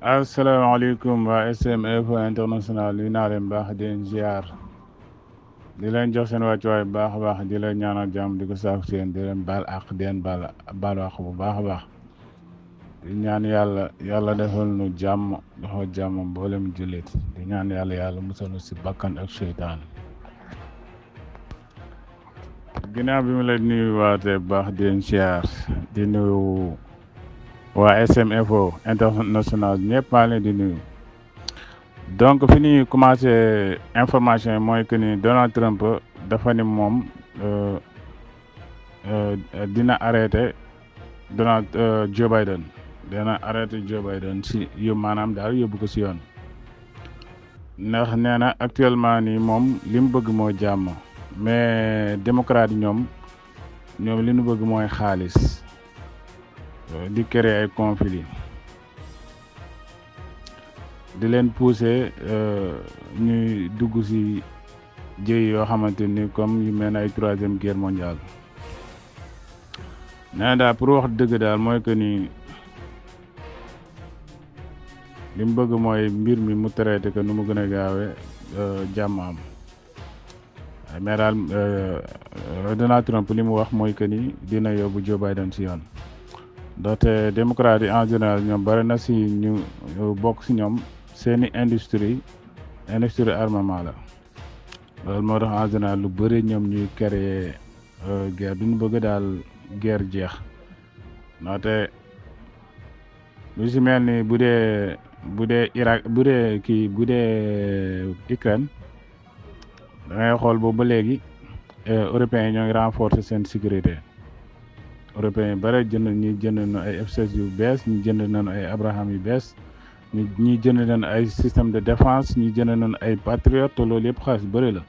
asalaamaaleykum waa SM Info International yi naa leen baax di leen ziar di leen jox seen wàccuwaay bu baax a baax di leen ñaanal jàmm di ko saako seen di leen baal àq di leen baal àq bu baax a baax di ñaan yàlla defal nu jàmm defal jàmm mboolem jullit di ñaan yàlla musal nu si bakkan ak seytaan ginnaaw bi mu la nuyu waatee bu baax di leen ziar di nuyu waa SM Info International ñëpp maa leen di nuyu. donc fi ñuy commencé information yi mooy que ni Donald Trump dafa ni moom dina arrêté Joe Biden dina arrêté Joe Biden si maanaam daal yóbbu ko si yoon ndax nee na actuellement nii moom li mu bëgg moo jàmm mais démocrate yi ñoom li ñu bëgg mooy xaalis di créer ay conflit di leen pousser ñuy dugg ci jëy yoo xamante ni comme yu mel ne ay 3e guerre mondiale nee daal pour wax dëgg daal mooy que ni li mu bëgg mooy mbir mi mu traité que nu mu gën a gaawee jàmm am mais daal Donald Trump li mu wax mooy que ni dina yóbbu Joe Biden ci yoon ndaxte démocrate yi en général ñoom bari na ci ñu bokk ci ñoom seeni industrie armement la loolu moo tax en général lu bëri ñoom ñuy créer guerre duñu bëgg daal guerre jeex ndaxte lu ci mel ni bu dee Irak bu dee Ukraine da ngay xool boobu ba léegi européens yi ñoo ngi renforcer seen sécurité européens yi bare jënd nañu ay F-16 yu bees ñu jënd nañu ay Abraham yu bees ñi jënd nañu ay système de défense ñi jënd nañu ay patriote te loolu yëpp xaalis bëri la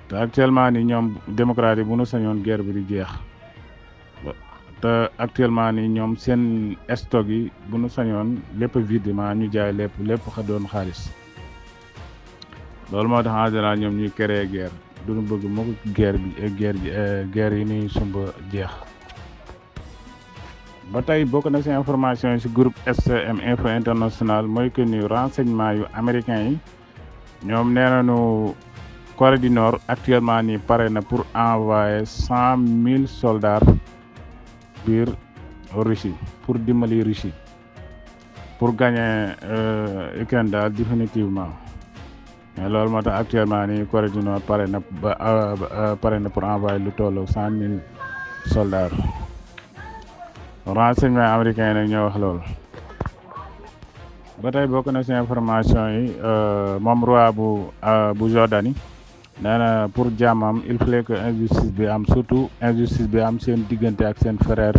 te actuellement ni ñoom démocrate yi bu nu sañoon guerre bi di jeex te actuellement ni ñoom seen stock yi bu nu sañoon lépp vide ñu jaay lépp doon xaalis loolu moo tax en général ñoom ñuy créer guerre duñu bëgg moo ko guerre yi ni sumba jeex ba tey bokk na ci information yi ci groupe SM Info International mooy que ni renseignement yu américains yi ñoom nee nañu Corée du Nord actuellement nii pare na pour envoyer 100,000 soldats biir Russie pour dimbali Russie pour gagner Ukraine daal définitivement mais loolu moo tax actuellement nii Corée du Nord pare na pour envoyer lu tollu 100,000 soldats. renseignement américain yi nag ñoo wax loolu ba tey bokk na ci information yi moom roi bu Jordanie nee na pour jàmmam il fallait que injustice bi am surtout injustice bi am seen diggante ak seen frère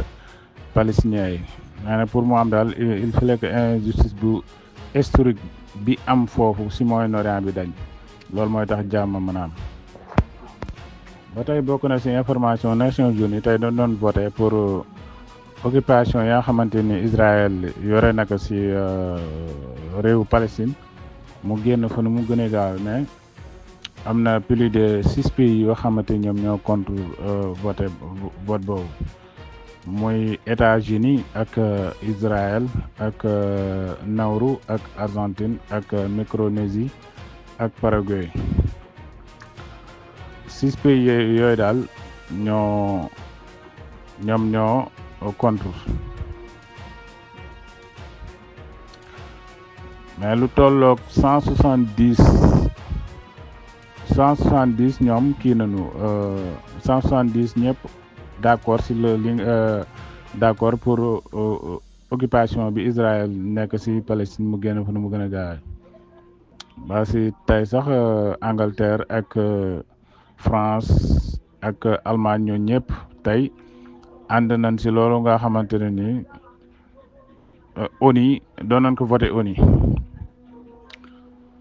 palestiniens yi nee na pour mu am daal il fallait que injustice bu historique bi am foofu ci Moyen-Orient bi dañ loolu mooy tax jàmm mën a am ba tey bokk na ci information Nations Unies tey doon voté pour occupation yaa xamante ni Israël yore na ko ci réewu Palestine mu génn fa nu mu gën a gaaw mais am na plus de 6 pays yoo xamante ñoom ñoo contre vote boobu muy États-Unis ak Israël ak Nauru ak Argentine ak Micronésie ak Paraguay 6 pays yooyu daal ñoom ñoo contre mais lu tolloog 170 ñoom kii nañu 170 ñëpp d'accord ci d'accord pour occupation bi Israël nekk ci Palestine mu génn fa nu mu gën a gaaw ba ci tey sax Angleterre ak France ak Allemagne ñoo ñëpp tey ànd nañ ci loolu nga xamante ne ni ONU doon nañ ko voté ONU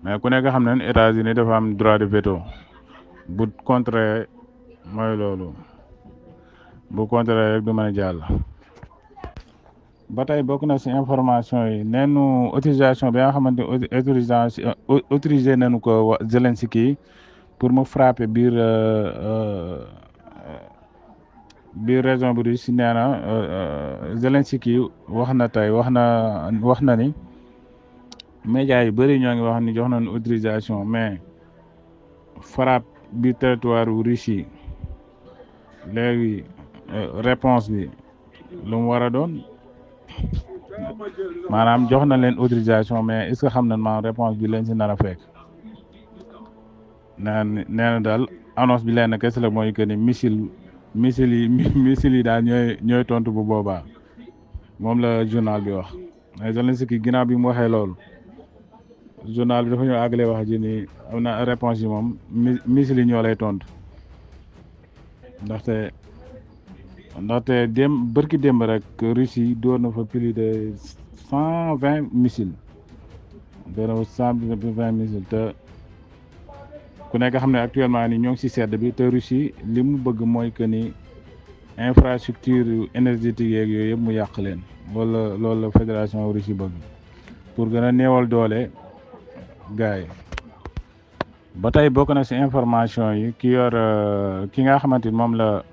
mais ku nekk xam ne États-Unis dafa am droit de veto bu contre mooy loolu bu contre rek du mën a jàll. ba tey bokk na ci information yi neenu autorisation bi nga xamante autorisé nañu ko Zelensky pour mu frapper biir région bi Russie nee na Zelensky wax na ni médias yu bëri ñoo ngi wax ni jox nañ autorisation mais frappe bi territoire wu Russie léegi réponse bi lu mu war a doon maanaam jox na leen autorisation mais est-ce que xam nañ maanaam réponse bi leen si nar a fekk nee na daal annonce bi leen kese la mooy que ni missile yi daal ñooy tontu bu boobaa moom la journal bi wax mais Zelensky ginnaaw bi mu waxee loolu journal bi dafa ñëw àggale wax ji ni am na réponse yi moom missile yi ñoo lay tontu ndaxte bërki démb rek Russie door na fa plus de 120 missiles door na fa 120 missiles te ku nekk xam ne actuellement ni ñoo ngi ci sedd bi te Russie li mu bëgg mooy que ni infrastructure énergétique yeeg yooyu yëpp mu yàq leen loolu la fédération Russie bëgg pour gën a néewal doole gars yi ba tey bokk na ci information yi ki nga xamante ni moom la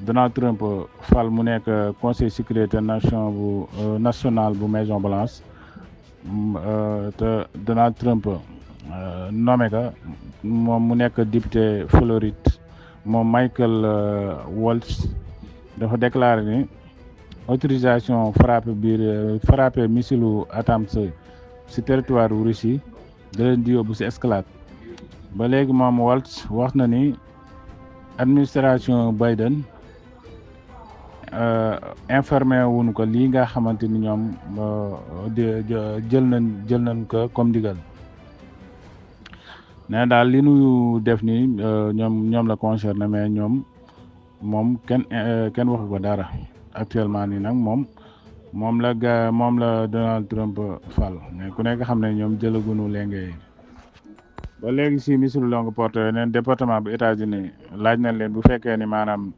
Donald Trump fal mu nekk conseil sécurité national bu Maison Blanche te Donald Trump nommé ka moom mu nekk député Floride moom Michael Waltz dafa déclaré ni autorisation frappé missilu ATACMS ci territoire wu Russie da leen di yóbbu ci escalade ba léegi moom Waltz wax na ni administration Biden informé wuñu ko lii nga xamante ni ñoom jël nañ ko comme ndigal ne daal li nu def ni ñoom la concerné mais moom kenn waxu ko dara actuellement nii nag moom la Donald Trump fal mais ku nekk xam ne ñoom jëlaguñu lenge ba léegi si missile longue portée neen département bu États-Unis laaj nañ leen bu fekkee ni maanaam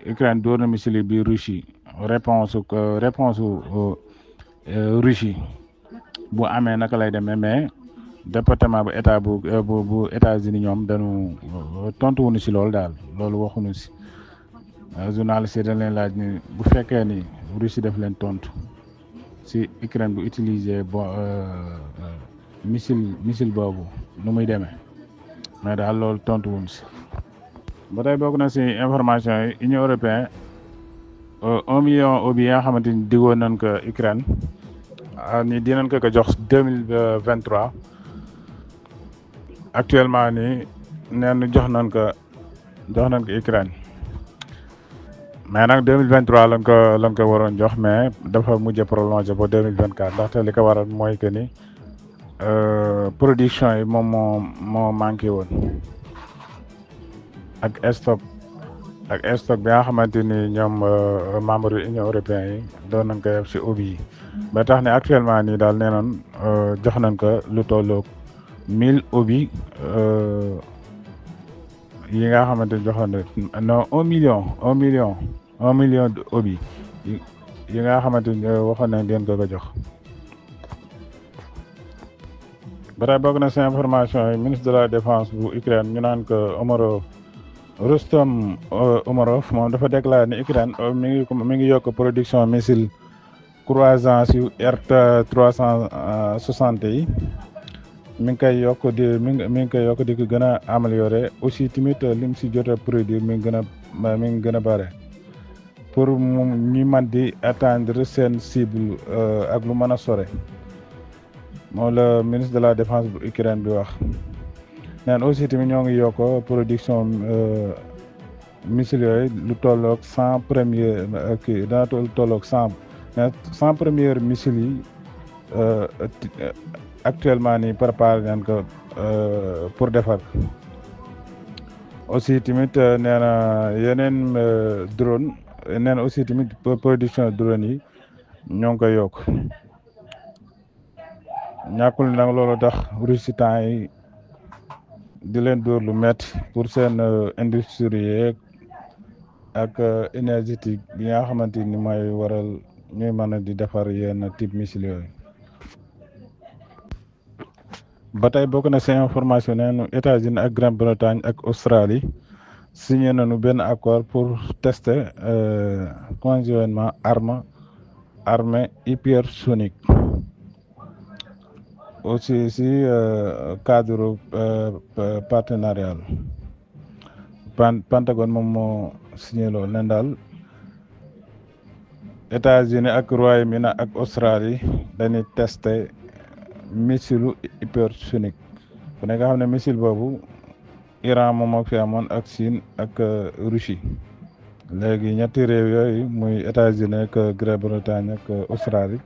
Ukraine door na missile bi Russie réponse Russie bu amee naka lay demee mais département bu États-Unis ñoom dañu tontu wuñu si loolu daal loolu waxuñu si journaliste yi dañ leen laaj ni bu fekkee ni Russie def leen tontu si Ukraine bu utiliser missile boobu nu muy demee mais daal loolu tontu wuñu si ba tey bokk na si information yi Union européenne 1 million obi nga xamante ni diggoon nañ ko Ukraine ni dinañ ko jox 2023 actuellement nii neen jox nañ ko Ukraine mais nag 2023 lañ ko waroon jox mais dafa mujj prolongé ba 2024 ndaxte li ko waral mooy que ni production yi moom moo manqué woon ak stock bi nga xamante ni ñoom membre yu Union européenne yi doon nañ ko def si obi yi ba tax ne actuellement nii daal nee nañ jox nañ ko lu tolloog 1000 obi yi nga xamante ni joxoon non 1 million de obi yi nga xamante ni waxoon nañ leen ko jox. ba tey bokk na si information yi ministre de la défense bu Ukraine ñu naan ko Rustem Umerov moom dafa déclaré ni Ukraine mi ngi yokk production missile croisance yu R360 yi mi ngi koy yokk di ko gën a amélioré aussi tamit lim si jot a produire mi ngi gën a bare pour ñu mën di atteindre seen cible ak lu mën a sore moom la ministre de la défense bu Ukraine bi wax. neen aussi tamit ñoo ngi yokk production missile yooyu lu tolloog 100 première kii dana tolloog 100 première missile yi actuellement nii préparé nañ ko pour defar aussi tamit nee na yeneen drone nee na aussi tamit production drone yi ñoo ngi koy yokk ñàkkul nag loolu tax Russie temps yi di leen dóor lu métti pour seen industrie ak énergétique bi nga xamante ni mooy waral ñuy mën a di defar yenn type missile yooyu. ba tey bokk na seen information neenu États-Unis ak Grande-Bretagne ak Australie signé nañu benn accord pour tester conjointement arme hypersonique aussi si cadre partenarial Pentagone moom moo signé loolu nen daal États-Unis ak Royaume-Uni ak Australie dañuy testé missile hypersonique ku ne nga xam ne missile boobu Iran moom moo fi amoon ak Chine ak Russie léegi ñetti réew yooyu muy États-Unis ak Grande-Bretagne ak Australie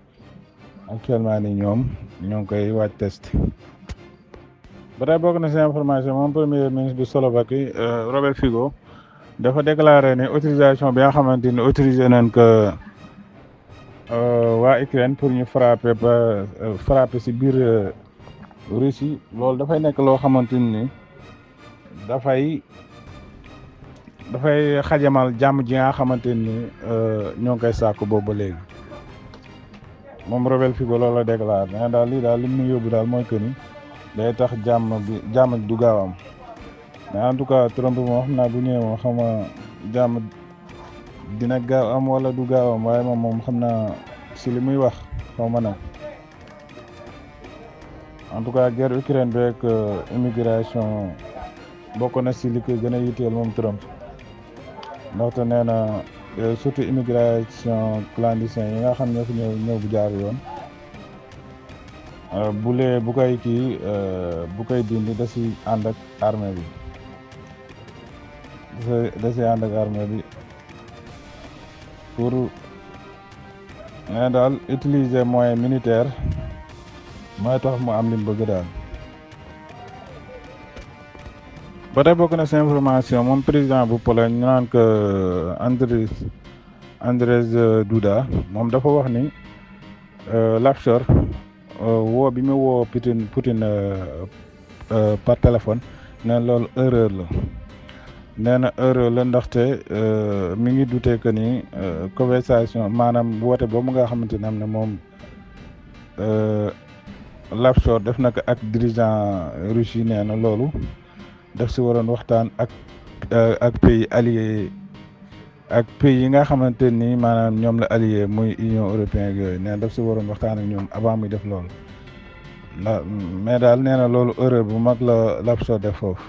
actuellement ni ñoom ñoo ngi koy waaj test ba tey bokk na si information moom premier ministre bu Slovaquie Robert Fico dafa déclaré ne autorisation bi nga xamante ni autorisé nañ ko waa Ukraine pour ñu frapper si biir Russie loolu dafay nekk loo xamante ni dafay xajamal jàmm ji nga xamante ni ñoo ngi koy sàkku boobu ba léegi moom Robert Fico loolu la déclaré ne daal lii daal li mu yóbbu daal mooy que ni day tax jàmm du gaaw am mais en tout cas Trump moom xam naa bu ñëwee moom xam nga jàmm dina gaaw am wala du gaaw am waaye moom xam naa si li muy wax xaw ma nag en tout cas guerre Ukraine beeg immigration bokk na si li ko gën a yitteel moom Trump ndaxte nee na surtout immigration clandestine yi nga xam ne fi ñëw bu jaar yoon bu koy kii bu koy dindi da si ànd ak armée bi da si ànd ak armée bi pour nee daal utiliser moyen militaire mooy tax mu am lim bëgg daal. ba tey bokk na si information moom président bu Pologne ñu naan ko Andrzej Duda moom dafa wax ni l'offshore woo bi mu woo Poutine par téléphone nee loolu erreur la nee na erreur la ndaxte mi ngi dute que ni conversation maanaam woote boobu nga xamante ne am na moom l'offshore def na ko ak dirigeant russe yi nee na loolu daf si waroon waxtaan ak pays alliés ak pays yi nga xamante ni maanaam ñoom la allié muy Union européenne yooyu nee na daf si waroon waxtaan ak ñoom avant muy def loolu mais daal nee na loolu erreur bu mag la l'offshore def foofu.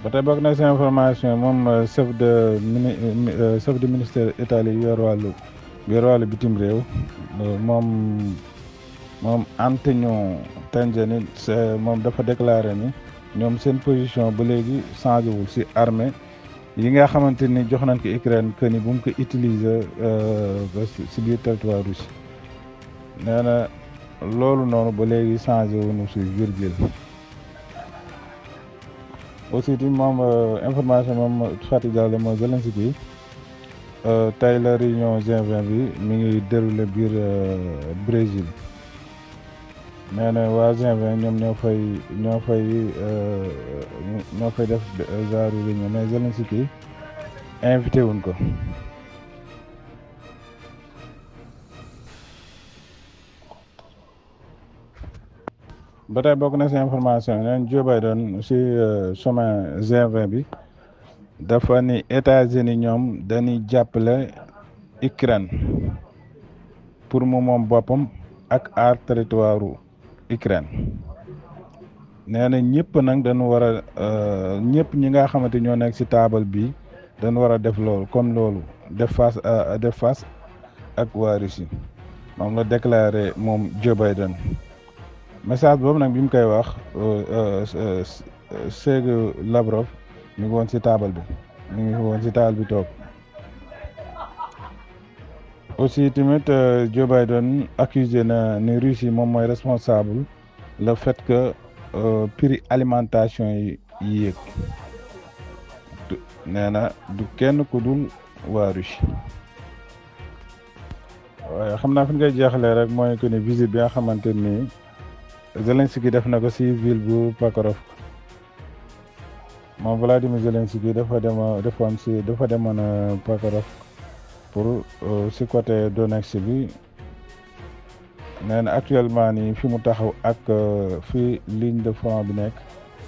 ba tey bokk na si information moom chef de ministère Italie yor wàllu bitim réew moom Antonio Tajani moom dafa déclaré ni ñoom seen position ba léegi changé wul si armée yi nga xamante ni jox nañ ko Ukraine que ni bu mu ko utiliser si biir territoire russe nee na loolu noonu ba léegi changé wuñu si virgule. aussi di moom information moom Fatick Diallo mooy Zelensky tey la réunion G20 bi mi ngi déroulé biir Brésil nee na waa G20 ñoom ñoo fay def genre réunion mais Zelensky invité wuñ ko. ba tey bokk na si information neen Joe Biden si sommet G20 bi dafa ni États-Unis ñoom dañuy jàppale Ukraine pour mu moom boppam ak aar territoire Ukraine nee na ñëpp nag dañu war a ñëpp ñi nga xamante ñoo nekk si taabal bi dañu war a def loolu comme loolu def face ak waa Russie moom la déclaré moom Joe Biden. message boobu nag bi mu koy wax Sergey Lavrov mi ngi woon si taabal bi toog aussi tamit Joe Biden accusé na ni Russie moom mooy responsable le fait que prix alimentation yi yéeg nee na du kenn ku dul waa Russie waaye xam naa fi ngay jeexalee rek mooy que ni visite bi nga xamante ni Zelensky def na ko si ville bu Pakharovsk moom Vladimir Zelensky dafa demoon Pakharovsk pour si côté Donetsk bi nee na actuellement nii fi mu taxaw ak fi ligne de front bi nekk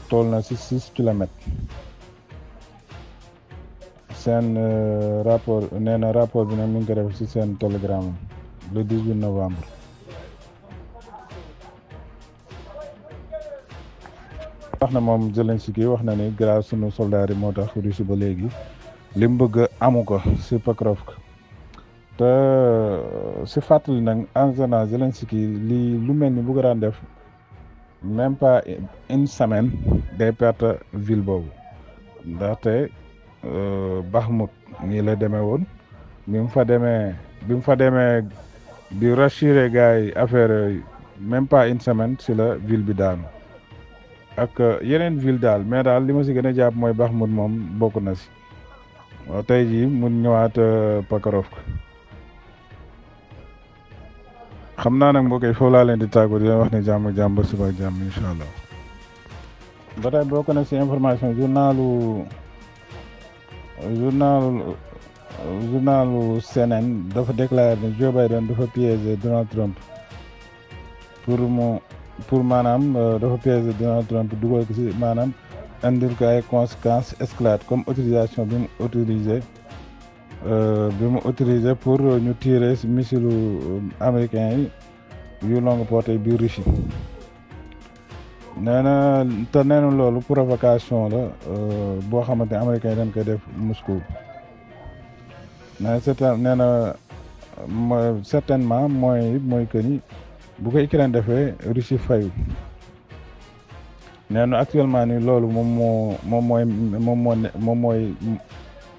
toll na si 6 kilomètres seen rapport nee na rapport bi nag mi ngi ko def si seen Telegram le 18 novembre. wax na moom Zelensky wax na ni grâce sunu soldats yi moo tax Russie ba léegi li mu bëgg amu ko si Pokrovka te si fàttali nag en général Zelensky lii lu mel ni bu ko daan def même pas une semaine day perte ville boobu ndaxte Bakhmout nii la demee woon bi mu fa demee di rassurer gars yi affaire yooyu même pas une semaine si la ville bi daanu ak yeneen ville daal mais daal li ma si gën a jàpp mooy Bakhmout moom bokk na si waaw tey jii mun ñëwaat Pokrovka xam naa nag mbokk yi foofu laa leen di tàggoo di leen wax ne jàmm ba suba jàmm incha allah ba tey bokk na si information journalu CNN dafa déclaré ne Joe Biden dafa piéger Donald Trump pour maanaam dafa piéger Donald Trump dugal ko si maanaam indil ko ay conséquences escalade comme autorisation bi mu autorisé pour ñu tirer si missilu américain yi yu longue portée bi Russie nee na loolu provocation la boo xamante ne américain yi dañ koy def Moscou nee na certainement mooy que ni bu ko Ukraine defee Russie fayu nee na actuellement ni loolu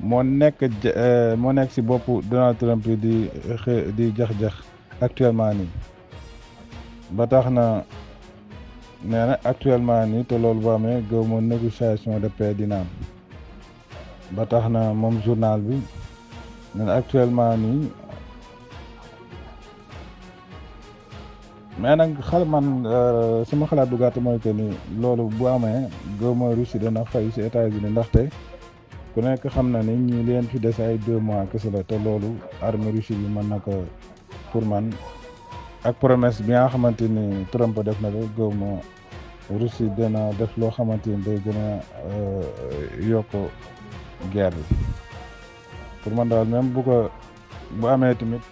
moo nekk si boppu Donald Trump di jax-jax actuellement nii ba tax na nee na actuellement nii te loolu boo amee gëw ma négociation de paix dina am ba tax na moom journal bi nee na actuellement nii mais nag sama xalaat bu gàtt mooy que ni loolu bu amee gëw ma Russie dana fay si États-Unis ndaxte ku nekk xam na ni ñi leen fi des ay 2 mois kese la te loolu armée Russie bi mën na ko pour man ak promesse bi nga xamante ni Trump def na ko gëw ma Russie dana def loo xamante ni day gën a yokk guerre bi pour man daal même bu amee tamit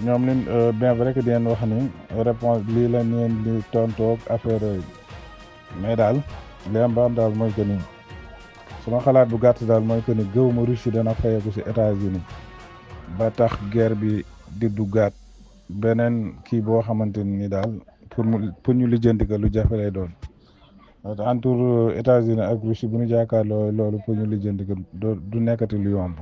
ñoom leen bien vrai que di leen wax ni réponse lii la ñeen di tontoog affaire yooyu mais daal li am ba am daal mooy que ni sama xalaat bu gàtt daal mooy que ni gëw ma Russie dana fayeku si États-Unis ba tax guerre bi di duggaat beneen kii boo xamante ni daal pour ñu lijjanti ko lu jafe lay doon entre États-Unis ak Russie bu ñu jàkkaarloo loolu pour ñu lijjanti ko du nekkati lu yomb.